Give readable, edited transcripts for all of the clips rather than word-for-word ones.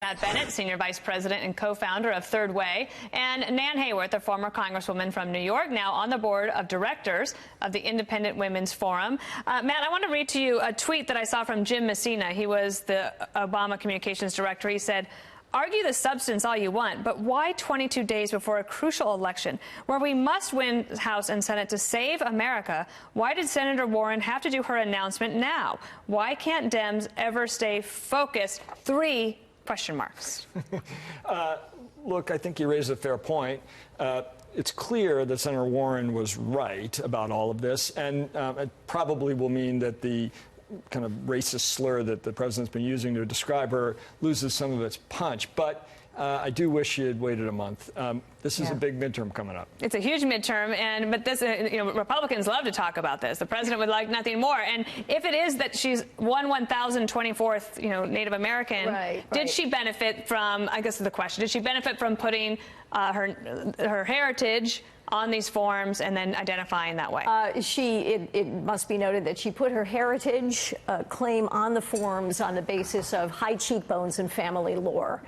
Matt Bennett, Senior Vice President and co-founder of Third Way, and Nan Hayworth, a former Congresswoman from New York, now on the board of directors of the Independent Women's Forum. Matt, I want to read to you a tweet that I saw from Jim Messina. He was the Obama communications director. He said, "Argue the substance all you want, but why 22 days before a crucial election where we must win House and Senate to save America? Why did Senator Warren have to do her announcement now? Why can't Dems ever stay focused? 3 question marks." Look, I think you raised a fair point. It's clear that Senator Warren was right about all of this, and it probably will mean that the kind of racist slur that the president's been using to describe her loses some of its punch. But I do wish she had waited a month. This is a big midterm coming up. It's a huge midterm, but this, Republicans love to talk about this. The president would like nothing more. And if it is that she's 1/1024th, Native American, did she benefit from? I guess the question: did she benefit from putting her heritage on these forms and then identifying that way? It must be noted that she put her heritage claim on the forms on the basis of high cheekbones and family lore.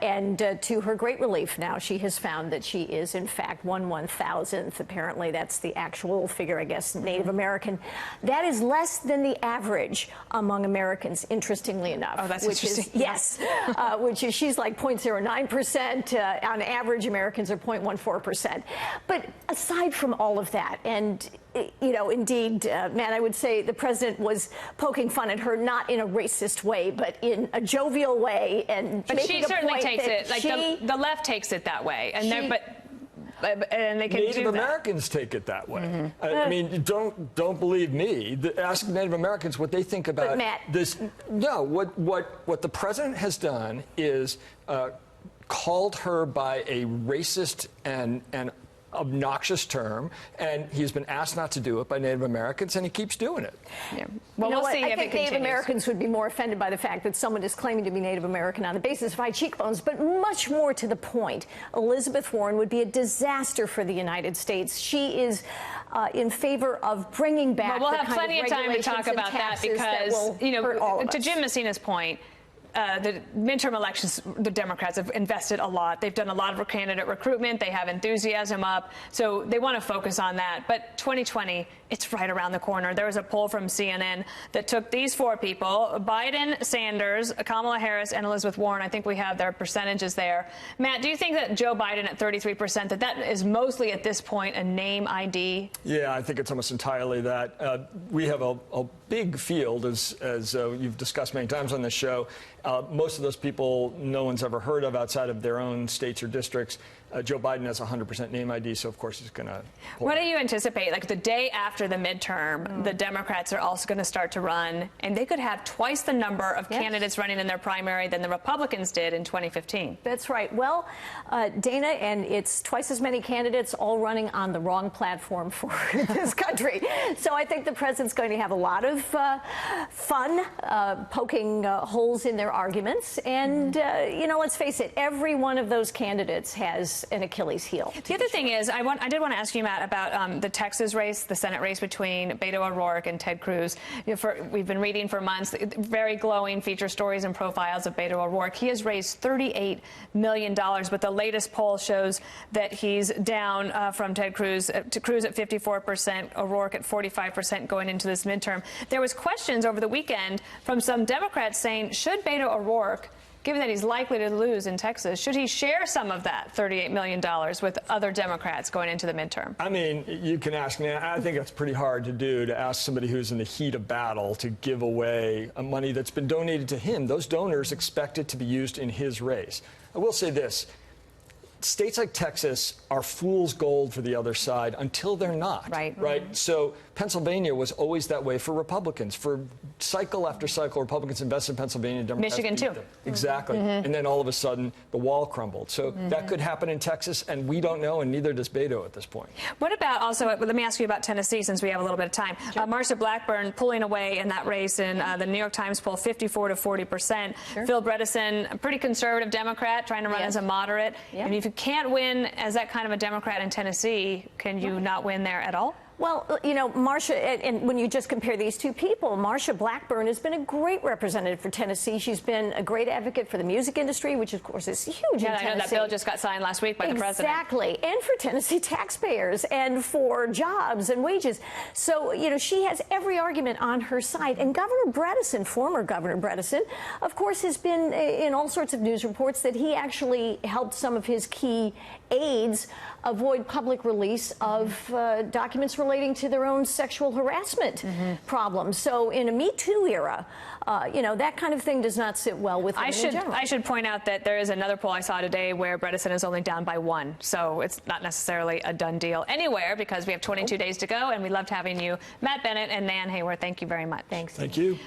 And to her great relief now, she has found that she is, in fact, 1/1000th. Apparently, that's the actual figure, I guess, Native American. That is less than the average among Americans, interestingly enough. Oh, that's interesting. Yes. Which is, she's like 0.09%. On average, Americans are 0.14%. But aside from all of that, and, indeed, Matt, I would say the president was poking fun at her, not in a racist way, but in a jovial way. But she certainly takes it, like the left takes it that way. And and they can Native Americans take it that way. I mean, don't believe me. Ask Native Americans what they think about this. No, what the president has done is called her by a racist and obnoxious term, and he's been asked not to do it by Native Americans, and he keeps doing it. Yeah. Well, we'll see if it continues. I think Native Americans would be more offended by the fact that someone is claiming to be Native American on the basis of high cheekbones, but much more to the point, Elizabeth Warren would be a disaster for the United States. She is in favor of bringing back we'll have plenty of time to talk about that because, to Jim Messina's point, the midterm elections, the Democrats have invested a lot. They've done a lot of candidate recruitment. They have enthusiasm up. So they want to focus on that. But 2020, it's right around the corner. There was a poll from CNN that took these 4 people, Biden, Sanders, Kamala Harris, and Elizabeth Warren. I think we have their percentages there. Matt, do you think that Joe Biden at 33%, that is mostly at this point a name ID? Yeah, I think it's almost entirely that. We have a big field, as you've discussed many times on this show. Most of those people no one's ever heard of outside of their own states or districts. Joe Biden has 100% name ID, so of course he's going to. What do you anticipate? Like the day after the midterm, the Democrats are also going to start to run, and they could have twice the number of candidates running in their primary than the Republicans did in 2015. That's right. Well, Dana, and it's twice as many candidates all running on the wrong platform for this country. So I think the president's going to have a lot of fun poking holes in their arguments. And, let's face it, every one of those candidates has an Achilles heel. The other thing is, I did want to ask you, Matt, about the Texas race, the Senate race between Beto O'Rourke and Ted Cruz. We've been reading for months very glowing feature stories and profiles of Beto O'Rourke. He has raised $38 million, but the latest poll shows that he's down from Ted Cruz to Cruz at 54%, O'Rourke at 45% going into this midterm. There was questions over the weekend from some Democrats saying, should Beto O'Rourke, given that he's likely to lose in Texas, should he share some of that $38 million with other Democrats going into the midterm? I mean, you can ask me. I think that's pretty hard to do, to ask somebody who's in the heat of battle to give away money that's been donated to him. Those donors expect it to be used in his race. I will say this. States like Texas are fool's gold for the other side until they're not. Right. So Pennsylvania was always that way for Republicans. For cycle after cycle, Republicans invested in Pennsylvania. Democrats Michigan, too. Exactly. And then all of a sudden, the wall crumbled. So that could happen in Texas, and we don't know, and neither does Beto at this point. What about also, let me ask you about Tennessee, since we have a little bit of time. Sure. Marsha Blackburn pulling away in that race in the New York Times poll, 54 to 40%. Sure. Phil Bredesen, a pretty conservative Democrat, trying to run as a moderate. And if you can't win as that kind of a Democrat in Tennessee, can you not win there at all? Well, you know, Marsha, and when you just compare these two people, Marsha Blackburn has been a great representative for Tennessee. She's been a great advocate for the music industry, which of course is huge in Tennessee. I know that bill just got signed last week by the president. Exactly, and for Tennessee taxpayers and for jobs and wages. So, you know, she has every argument on her side. And Governor Bredesen, former Governor Bredesen, of course, has been in all sorts of news reports that he actually helped some of his key aides avoid public release of documents relating to their own sexual harassment problems. So in a Me Too era, you know, that kind of thing does not sit well with women in general. I should point out that there is another poll I saw today where Bredesen is only down by 1. So it's not necessarily a done deal anywhere, because we have 22 days to go, and we loved having you. Matt Bennett and Nan Hayward, thank you very much. Thanks. Thank you.